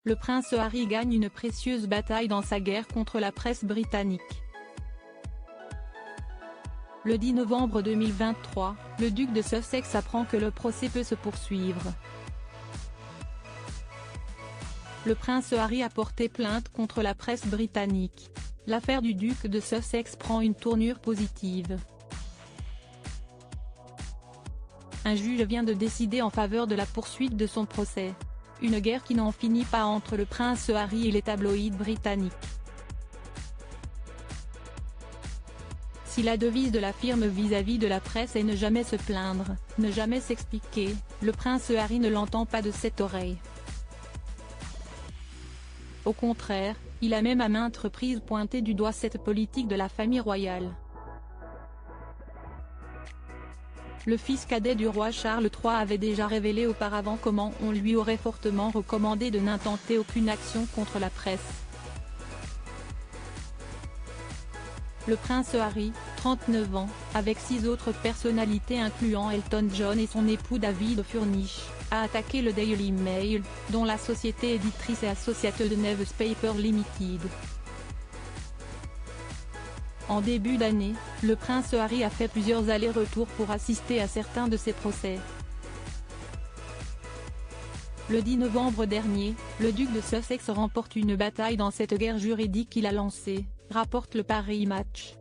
le prince Harry gagne une précieuse bataille dans sa guerre contre la presse britannique. Le 10 novembre 2023, le duc de Sussex apprend que le procès peut se poursuivre. Le prince Harry a porté plainte contre la presse britannique. L'affaire du duc de Sussex prend une tournure positive. Un juge vient de décider en faveur de la poursuite de son procès. Une guerre qui n'en finit pas entre le prince Harry et les tabloïds britanniques. Si la devise de la firme vis-à-vis de la presse est ne jamais se plaindre, ne jamais s'expliquer, le prince Harry ne l'entend pas de cette oreille. Au contraire, il a même à maintes reprises pointé du doigt cette politique de la famille royale. Le fils cadet du roi Charles III avait déjà révélé auparavant comment on lui aurait fortement recommandé de n'intenter aucune action contre la presse. Le prince Harry, 39 ans, avec 6 autres personnalités incluant Elton John et son époux David Furnish, a attaqué le Daily Mail, dont la société éditrice et Associated Newspaper Limited. En début d'année, le prince Harry a fait plusieurs allers-retours pour assister à certains de ses procès. Le 10 novembre dernier, le duc de Sussex remporte une bataille dans cette guerre juridique qu'il a lancée, rapporte le Paris Match.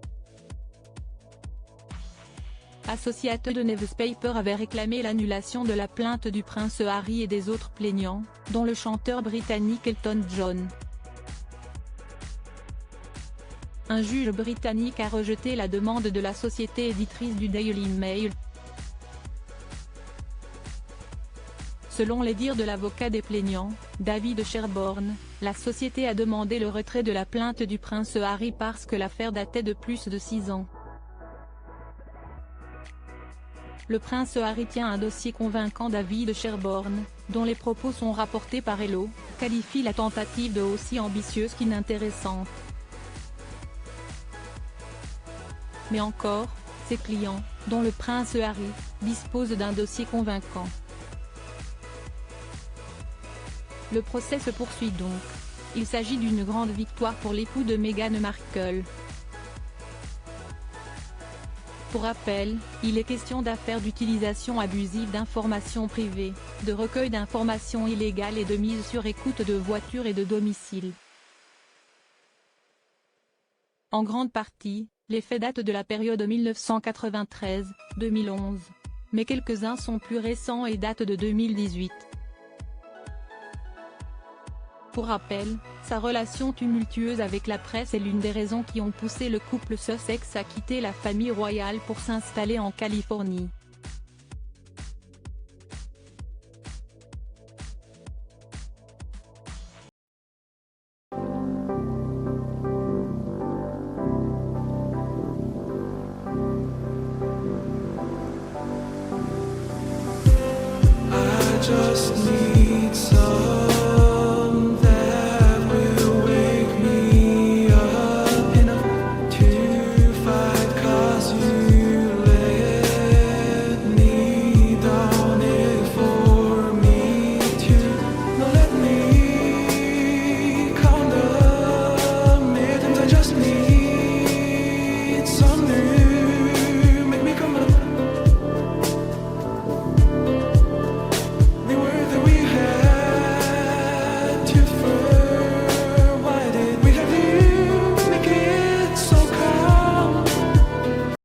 Associated Newspaper avait réclamé l'annulation de la plainte du prince Harry et des autres plaignants, dont le chanteur britannique Elton John. Un juge britannique a rejeté la demande de la société éditrice du Daily Mail. Selon les dires de l'avocat des plaignants, David Sherborne, la société a demandé le retrait de la plainte du prince Harry parce que l'affaire datait de plus de 6 ans. Le prince Harry tient un dossier convaincant. David Sherborne, dont les propos sont rapportés par Hello, qualifie la tentative de aussi ambitieuse qu'inintéressante. Mais encore, ses clients, dont le prince Harry, disposent d'un dossier convaincant. Le procès se poursuit donc. Il s'agit d'une grande victoire pour l'époux de Meghan Markle. Pour rappel, il est question d'affaires d'utilisation abusive d'informations privées, de recueil d'informations illégales et de mise sur écoute de voitures et de domicile. En grande partie, les faits datent de la période 1993-2011, mais quelques-uns sont plus récents et datent de 2018. Pour rappel, sa relation tumultueuse avec la presse est l'une des raisons qui ont poussé le couple Sussex à quitter la famille royale pour s'installer en Californie. I just need